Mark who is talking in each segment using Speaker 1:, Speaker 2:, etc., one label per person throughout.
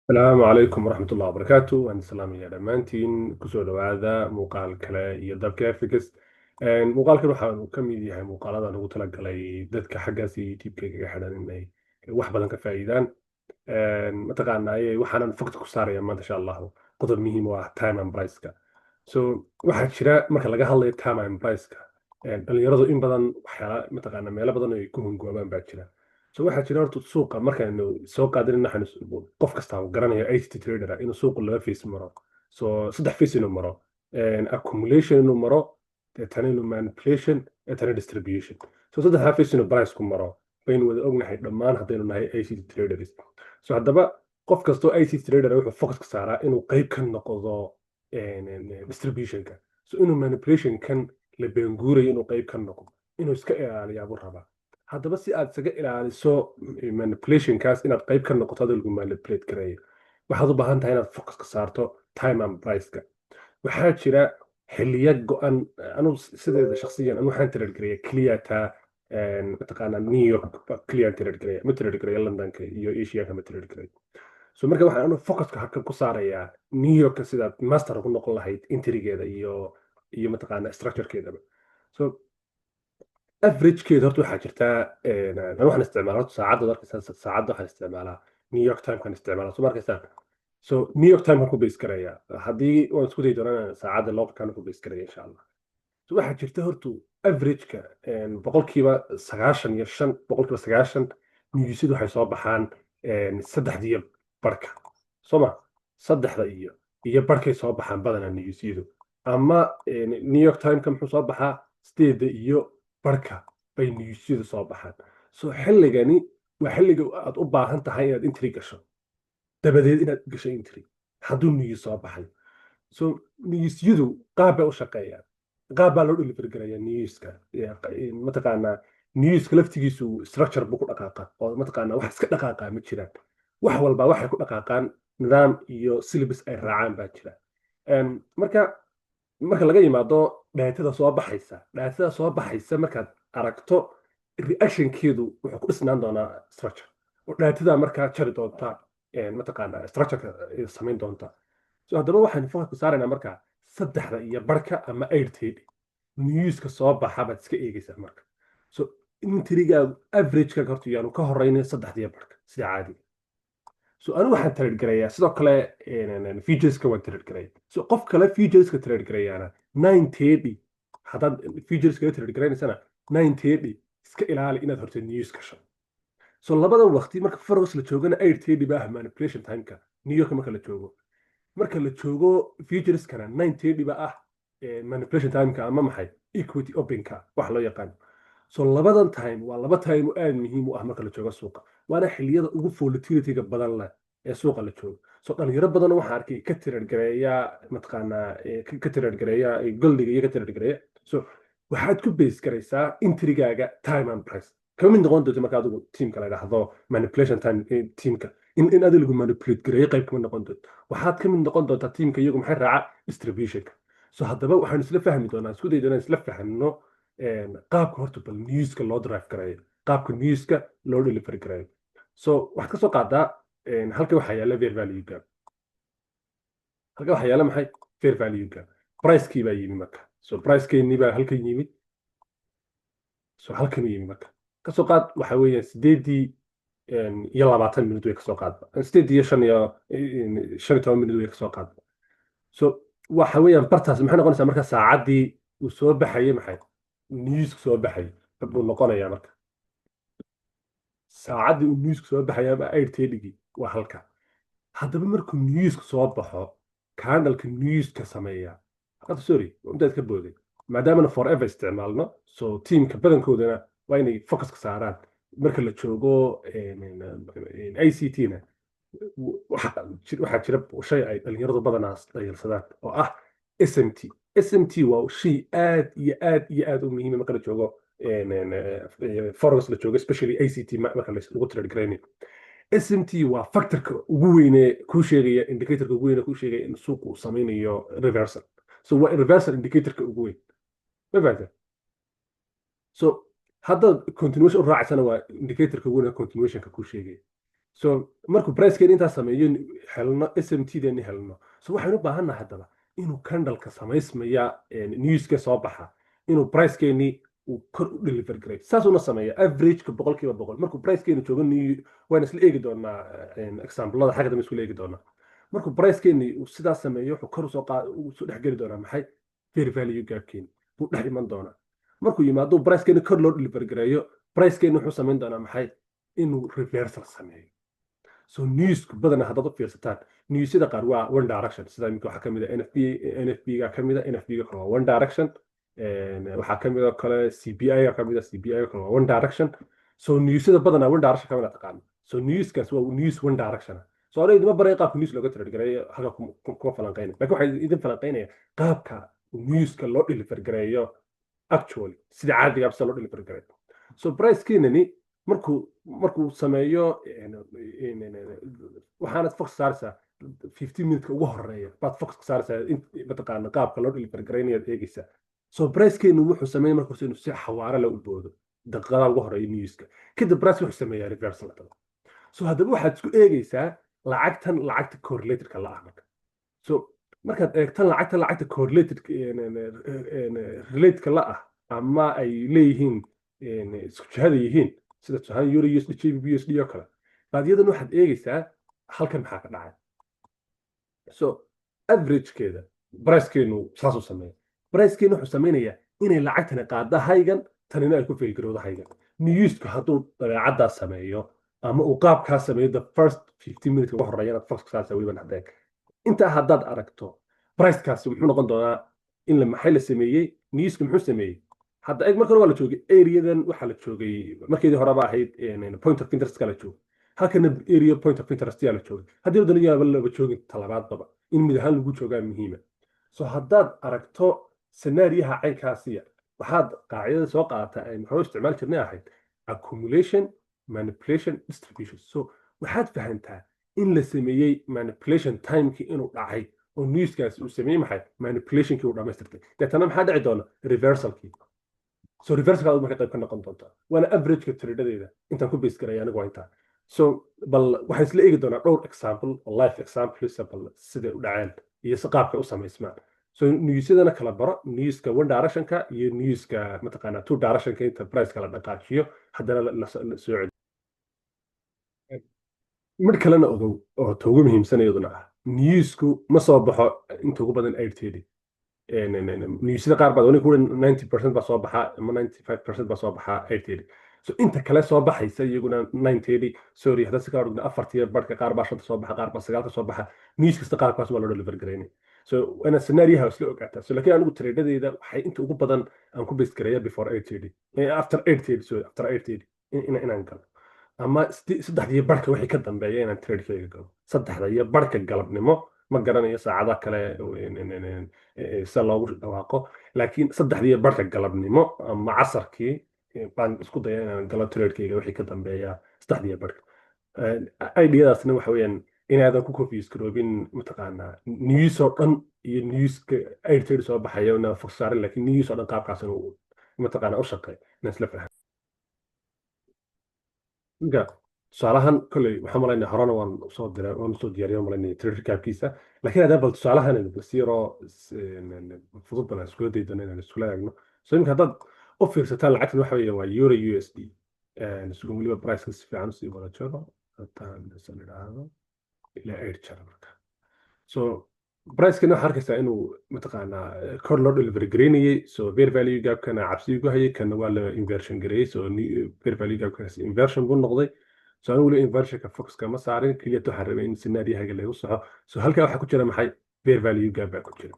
Speaker 1: السلام عليكم ورحمة الله وبركاته. أنا سلام يا دمانتين كسر هذا مقال كلا يدب كافيكس. مقال كل واحد كم يدي مقال هذا نقول لك على ذاتك حاجة سي تيب كي حدا إنه واحد بدن كفايدان. متقنا أي وحنا نفقد كسر يا ما شاء الله قدر مهم واحد تايم أم برايسكا. واحد شراء مركز لقى هلا تايم أم برايسكا. اللي يرضى إن بدن وحياة متقنا ما لا بدن يكون جوابان بعد waxaa jira horta suuqa markaynu soo qaadin waxaan qof kasta uu garanayo ICT trader inuu suuqa laba face maro saddex face inuu maro accumulation inuu maro tan inuu manipulation tan distribution saddexdaa face inuu price ku maro baynu wada ognahay dhammaan haddaynu nahay ICT traders haddaba qof kastoo ICT trader wuxuu focus ka saaraa inuu qayb ka noqdo distributionka inuu manipulation kan la beenguurayo inuu qayb ka noqdo inuu iska ilaaliyaa buu rabaa haddaba si aad isaga ilaaliso manipulationkaas inaad qayb ka noqoto adoo lagu manipulate gareeyo waxaad u baahan tahay inaad focus ka saarto time and priceka waxaa jira xiliya go-an anu sideeda shakhsiyan anu waxaan trade gareeya clear taa mataqaanaa New York clear trade gareeya ma trade gareeya Londonka iyo Asiaka ma trade gareeya marka waxaan anu focuska halkan ku saarayaa New York sidaad master ugu noqon lahayd intrigeeda iyo mataqaanaa structurekeedaba so افريج horta waxaa jirtaa anu waxaan isticmaalaa horta saacadda markaysaa saacadda waxaan isticmaalaa New York Time kan isticmaalaa soo markaysaa New York Time kan ku base garaya haddii waan isku dayi doonaa saacadda local kan ku base garaya insha Allah waxaa jirta horta average-ka boqolkiiba 95 boqolkiiba 90 newsyadu waxay soo baxaan saddexda barka soo ma saddexda iyo barkay soo baxaan badanaa newsyadu ama New York Time kan muxuu soo baxaa sideeda iyo barka bay newsyadu soo baxaan xilligani waa xilliga aad u baahan tahay inaad entry gasho dabadeed inaad gasho entry hadduu news soo baxay newsyadu qaab bay u shaqeeyaan qaab baa loo deliver garaya newska mataqaanaa newska laftigiisu structure buu ku dhaqaaqaa oo mataqaanaa wax iska dhaqaaqaa ma jiraan wax walba waxay ku dhaqaaqaan nidaam iyo syllabus ay raacaan baa jira marka laga yimaado dhaatada soo baxaysa markaad aragto reactionkeedu wuxuu ku dhisnaan doonaa structure oo dhaatada markaa jari doonta mataqaanaa structureka samayn doonta haddaba waxaan focus ku saaraynaa markaa saddexda iyo barka ama airtd newska soo baxa baad iska eegaysaa marka intrigaagu averageka horta yaanu ka horeynin saddexda iyo barka sida caadiga anigu waxaan trade gareeyaa sidoo kale featureska waan trade gareeyaa qof kale featureska trade gareeyaana 930 haddaad featureska trade gareeynaysaa 930 iska ilaali inaad horta news gasho labada waqti marka faros la joogana 830 baa manipulation timeka New York marka la joogo featureskana 930 baa manipulation timeka ama maxay equity openka wax loo yaqaan labadan time waa laba time oo aad muhiim u ah marka la joogo suuqa waana xilliyada ugu volatility-ga badan leh ee suuqa la joogo dhalinyaro badan waxaan arkay ka tirar gareeya mataqaanaa ka tirar gareeya goldiga iyo ka tirar gareeya waxaad ku base garaysaa intrigaaga time and price kama mid noqon doonto marka adigu teamka la yidhaahdo manipulation time teamka in adigu manipulate gareeyo qayb kama noqon doonto waxaad ka mid noqon doontaa teamka iyagu maxay raaca distributionka haddaba waxaan isla fahmi doonaa isku day doonaa isla fahmno qaabka horta bal newska loo drive gareeyo qaabka newska loo deliver gareeyo waxaad ka soo qaadaa halka waxaa yaala fair value gap halka waxaa yaala maxay fair value gap pricekii baa yimi marka pricekeenii baa halkan yimid halkan yimi marka kasoo qaad waxa weeyaan 8 iyo 20 minut way kasoo qaadba 8 iyo 15 minut way kasoo qaadba waxa weeyaan bartaas maxay noqonaysaa marka saacaddii uu soo baxayay maxay newska soo baxay buu noqonayaa marka saacaddii uu newska soo baxaya ama 8:30 waa halka haddaba markuu newska soo baxo candleka newska sameeya sorry intaad ka booday maadaamana forever isticmaalno teamka badankoodana waa inay focus ka saaraan marka la joogo ICT-na waxaa jira shay ay dhalinyaradu badanaa dhayalsadaan oo ah SMT waa shay aad iyo aad u muhiim marka la joogo forex la joogo especially ICT marka lagu trade gareynayo SMT waa factorka ugu weyne kuu sheegaya indicatorka ugu weyne kuu sheegaya in suuqu uu sameynayo reversal waa reversal indicatorka ugu weyn ma fahamtay hadda continuation u raacaysana waa indicatorka ugu weyn continuationka kuu sheegaya so markuu pricekeeni intaa sameeyo helno SMT-deeni helno so waxaynu u baahannahay haddaba inuu candleka samaysmaya newska soo baxa inuu pricekeeni uu kor u deliver garay saasuna sameeya averageka boqolkiiba boqol markuu pricekeeni joogo waan isla eegi doonaa examplada xagga dambe isku eegi doonaa markuu pricekeeni uu sidaas sameeyo wuxuu kor usoo dhexgeli doonaa maxay fair value gapkeeni buu dhex iman doonaa markuu yimaado pricekeeni kor loo deliver gareeyo pricekeeni wuxuu samayn doonaa maxay inuu reversal sameeyo so newsku badana haddaad u fiirsataan newsyada qaar waa one direction sida imika waxaa kamid a NFP-ga kamid a NFP-ga kale waa one direction waxaa kamid oo kale CPI-ga kamid a CPI-ga kale waa one direction so newsyada badana one direction kamid a taqaano so newskaas waa news one direction so aniga idima baray qaabka news looga trade gareeyo halka kuma falanqeynaya laakiin waxaa idin falanqeynaya qaabka newska loo deliver gareeyo actually sida caadiga sida loo deliver gareeyo so price-keenani markuu sameeyo waxaanad fox saaraysaa 15 minutes ugu horeeya baad fox saaraysaa mataqaana qaabka loo deliver garaynayaad eegaysaa so pricekeenu wuxuu sameeyay markaas inuu si xawaare la u boodo daqiiqadaha ugu horeeya newska kadib price wuxuu sameeyaa reversal so haddaba waxaad isku eegaysaa lacagta correlatedka la ah marka so markaad eegtan lacagta correlated relatedka la ah ama ay leeyihiin isku jihada yihiin sida tusaale euro USD JPY USD oo kale baadiyadan waxaad eegaysaa halkan maxaa ka dhacay so averagekeeda pricekeenu saasuu sameeya pricekeenu wuxuu sameynayaa inay lacagtani qaada haygan tanina ay ku feelgarowda haygan newsku hadduu dabeecaddaas sameeyo ama uu qaabkaa sameeyo the first 15 minutes ugu horeeya inaad fox saarsa weliba naxdeeg intaa haddaad aragto pricekaasi muxuu noqon doonaa in maxay la sameeyey newsku muxuu sameeyey hadda eeg markan waa la joogay areadan waxaa la joogay markeedii horeba ahayd point of interest ka la joogay halkana area point of interest yaa la joogay haddii waddan yaaba laba joogin talabaadbaba in mid ahaan lagu joogaa muhiima so haddaad aragto scenaariyaha caynkaasiya waxaad qaacidada soo qaadataa ay maxaa isticmaal jirnay ahayd accumulation manipulation distribution so waxaad fahantaa in la sameeyey manipulation timekii inuu dhacay oo newskaasi uu sameeyey maxay manipulationkii uu dhammaystirtay deetana maxaa dhici doona reversalkii so reversalka marka qayb ka noqon doonta waana averageka tradeadeeda intaan ku base garaya anigu waa intaa so bal waxaan isla eegi doonaa dhowr example oo life examples bal siday u dhaceen iyo si qaabka u samaysmaan so newsyadana kala baro newska one directionka iyo newska mataqaanaa two directionka inta price kala dhaqaajiyo haddana la soo celiyo mid kalena ogow oo ta ugu muhiimsan iyaduna ah newsku ma soo baxo inta ugu badan 830 newsyada qaar baad wali 90% baa soo baxa ama 95% baa soo baxa 830 so inta kale soo baxaysa iyaguna 930 sorry hadda si kala dhigna afartiya barka qaar baa shanta soo baxa qaar baa sagaalka soo baxa news kasta qaabkaas waa loo deliver gareynay so ana scenario isla ogaataa so laakiin anigu tradeadeeda waxay inta ugu badan aan ku base gareeyaa before 830 after 830 sorry after 830 inaan galo ama saddexdii barka wixii ka dambeeya inaan tradekayga galo saddexda iyo barka galabnimo ma garanayo saacadaha kale sida loogu dhawaaqo laakiin saddexdii barka galabnimo ama casarkii baan isku daya inaan galo tradekayga wixii ka dambeeya saddexdii barka ideyadaasna waxa weeyaan inaadan ku confuse garoobin mataqaanaa news oo dhan iyo newska 830 soo baxaya inaan fox saarin laakiin news oo dhan qaabkaas inuu mataqaanaa u shaqeeyo inaan isla fahmo tusaalahan kolley waxaan malaynaya horena waan soo diyaariyo malaynaya trade-kaabkiisa laakiin haddana bal tusaalahan basiroo fudud baan iskula daydana inaan iskula eegno so iminka haddaad u fiirsataan lacagtan waxa weeye waa euro USD isugu weliba priceka si fiican usii wada jiro haddaan isan idhaahdo ilaa 8 jara marka so pricekana waxaa arkaysaa inuu mataqaanaa kor loo delivery gareynayay so fair value gapkana cabsi ugu hayay kana waa la inversion gareeyay so fair value gapkaas inversion buu noqday so anigu weli inversionka foxka ma saarin keliya waxaan rabay in scenaariyahaga lagu saxo so halkaa waxaa ku jira maxay fair value gap baa ku jira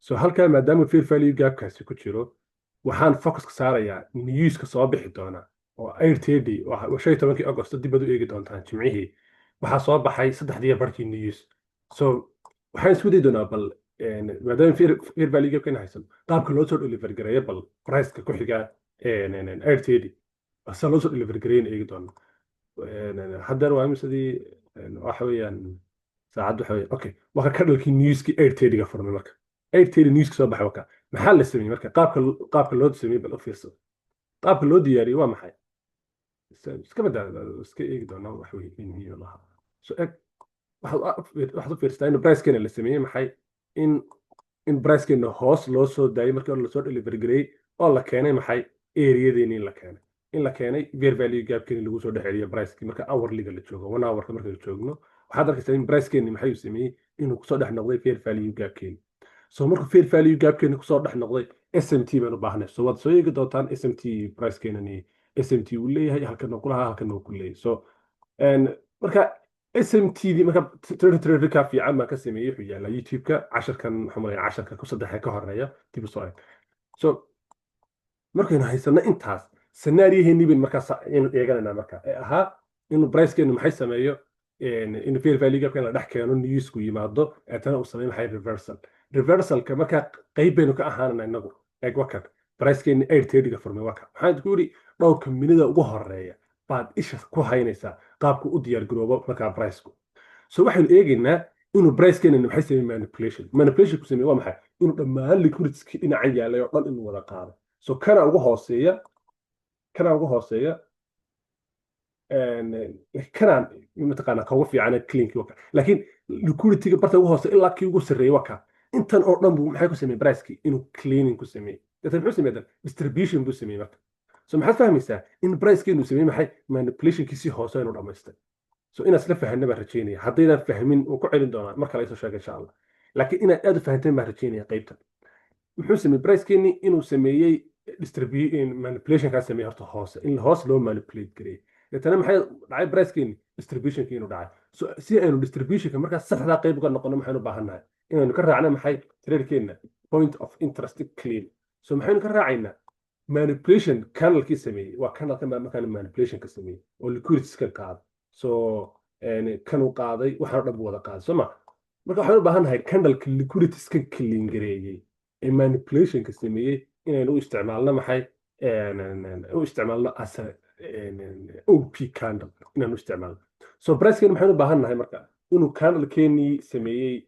Speaker 1: so halkaa maadaama fair value gapkaasi ku jiro waxaan focuska saarayaa newska soo bixi doona oo 830 oo 15 August dib u eegi doontaan jimcihii waxaa soo baxay saddexdii barkii news so waxaan isku day doonaa bal maadaama fair value gapkan haysan qaabka loo soo deliver gareeyo bal priceka ku xiga 830 asa loo soo deliver gareeyo eegi doona haddana waa imisadii waxa weeyaan saacad waxa weeyaan okay waxa ka dhalkii newski 830 ga furmay marka 830 newski soo baxay marka maxaa la sameeyay marka qaabka loo sameeyay bal u fiirso qaabka loo diyaariyay waa maxay iska badaa iska eegi doonaa wax wey muhiim lahaa. So eg waxaad u fiirsataa in pricekeena la sameeyey maxay in in pricekeena hoos loo soo daayay markii hore lasoo deliver gareeyey oo la keenay maxay areadeeni in la keenay fair value gapkeeni lagu soo dhexeeliyo pricekii marka hourliga la joogo 1 hourka marka la joogno waxaad arkaysaa in pricekeeni maxay uu sameeyey inuu kusoo dhex noqday fair value gapkeeni. So markuu fair value gapkeeni kusoo dhex noqday SMT baan u baahnay. So waad soo eegi doontaan SMT pricekeenani SMT uu leeyahay halkan uu ku lahaa halkan uu ku leeyahay. So marka SMT marka trader ka fiican ma ka sameeyay wuxuu yaalaa YouTube-ka casharkan xumay casharka ku saddex ka horeeya dib u soo eeg. So markaynu haysano intaas scenario-heeni bin marka in eeganayna marka ahaa in pricekeenu maxay sameeyo in fair value gapkan la dhex keeno newsku yimaado tan uu sameeyo maxay reversalka marka qayb baynu ka ahaanana inagu eeg wakan pricekeeni 830 ga furmay waka waxaan ku yiri dhowrka minida ugu horeeya baad isha ku haynaysaa qaabku u diyaar garoobo marka priceku. So waxaan eegaynaa inuu pricekeeni maxay sameeyay manipulation ku sameeyay waa maxay inuu dhammaan liquidity dhinacan yaalay oo dhan inuu wada qaado. So kana ugu hooseeya kanaan mataqaanaa ka ugu fiican cleankii waka laakiin liquidity-ga barta ugu hooseeya ilaa kii ugu sarreeyay waka intan oo dhan buu maxay ku sameeyay pricekii inuu cleaning ku sameeyay dadka muxuu sameeyay distribution buu sameeyay marka. So maxaad fahmaysaa in pricekii inuu sameeyay maxay manipulationkiisii hoose inuu dhamaystay. So inaad isla fahanna baan rajaynaya haddaydan fahmin uu ku celin doonaa marka la soo sheego insha Allah laakiin inaad aad u fahanteen baan rajaynaya qaybtan muxuu sameeyay pricekeeni inuu sameeyay manipulation ka sameeyay horta hoose in hoos loo manipulate gareeyay dadana maxay dhacay pricekeeni distributionkii inuu dhacay. So si aynu distributionka marka saxda qayb uga noqono maxaynu u baahanahay inaynu ka raacno maxay traderkeena point of interest clean. So maxaynu ka raacaynaa manipulation canalkii sameeyay waa canalka markaan manipulation ka sameeyay oo liquidity ka qaado. So kan uu qaaday waxa dhan wada qaaday soo ma marka waxaan u baahanahay canalka liquidity ka clean gareeyay ee manipulation ka sameeyay inaynu u isticmaalno maxay u isticmaalno as OP candle inaynu isticmaalno. So pricekeena maxaynu u baahannahay marka inuu candlekeeni sameeyay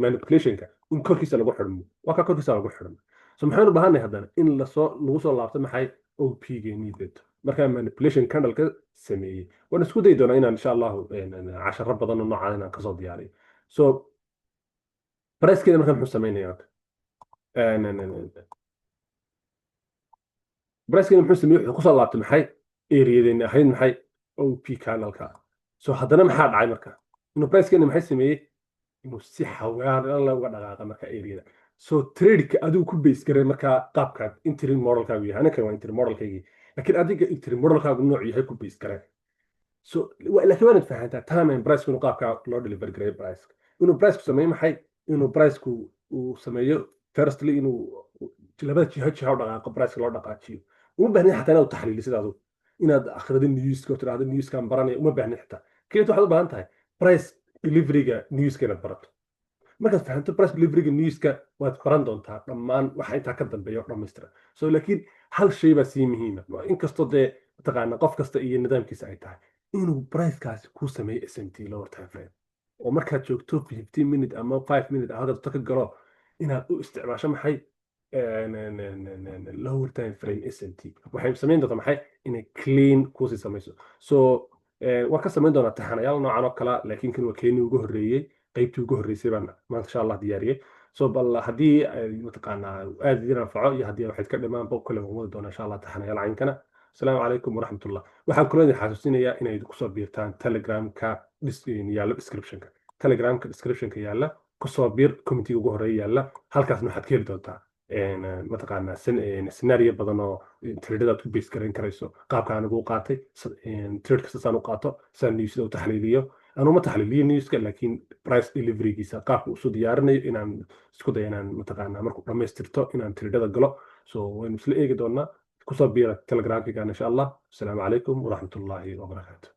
Speaker 1: manipulationka in korkiisa lagu xidhmo waa ka korkiisa lagu xidhmo. So maxaynu u baahannahay haddana in lagu soo laabto maxay OP-geeni deeto marka manipulation candle-ka sameeyay waan isku day doonaa inaan insha Allah casharo badan oo noocan inaan kasoo diyaariyo. So pricekeena marka muxuu sameynayaa pricekeena muxuu sameeyay wuxuu kusoo laabtay maxay areadeena ahayd maxay OP candle-ka. So haddana maxaa dhacay marka inuu pricekeena maxay sameeyay inuu si xawaan la uga dhaqaaqa marka areada. So trade-ka adigu ku base garay marka qaabka interim model-kaagu yahay anaka waa interim model-kaygii laakiin adiga interim model-kaagu nooc yahay ku base garay. So laakiin waad fahantaa time price inuu qaabka loo deliver garay price inuu price ku sameeyo maxay inuu price ku uu sameeyo firstly inuu labada jiha u dhaqaaqo price loo dhaqaajiyo uma baahnin xataa inaad taxliiliso sidaadu inaad akhrido newska oo tiraahdo newskan baranaya uma baahnin xataa kaliya waxaad u baahan tahay price delivery-ga newska inaad barato markaad fahanto price delivery-ga newska waad baran doontaa dhammaan waxa intaa ka dambeeya oo dhammaystiran. So laakiin hal shay baa sii muhiima inkastoo dee mataqaana qof kasta iyo nidaamkiisa ay tahay inuu pricekaasi kuu sameeyo SMT lower time frame oo markaad joogto 15 minute ama 5 minute hadda ka galo inaad u isticmaasho maxay lower time frame SMT waxay sameyn doontaa maxay inay clean kuusii samayso. So waan ka samayn doonaa taxanayaal noocan oo kala laakiin kan waa keenii ugu horreeyay qaybtii ugu horreysay baan maanta insha Allah diyaariyay. So bal haddii mataqaanaa aad idin anfaco iyo haddii waxaad ka dhimaan boq kale waan wadi doonaa insha Allah taxanayaal caynkana. السلام عليكم ورحمة الله. waxaan kula idin xasuusinayaa inay ku soo biirtaan Telegram-ka yaalla description-ka Telegram-ka description-ka yaalla ku soo biir committee ugu horeeya yaalla halkaasna waxaad ka heli doontaa mataqaanaa scenario badan oo trade-aad ku base garan karayso qaabka aan ugu qaatay trade kasta saan u qaato saan newsda u taxliiliyo anuma taxliiliyo newska laakiin price delivery-giisa qaabka u soo diyaarinayo inaan isku dayo inaan mataqaanaa markuu dhammaystirto inaan trade-ada galo. So waynu isla eegi doonaa kusoo biira Telegram-ka insha Allah. Assalamu alaikum wa rahmatullahi wa barakatuh.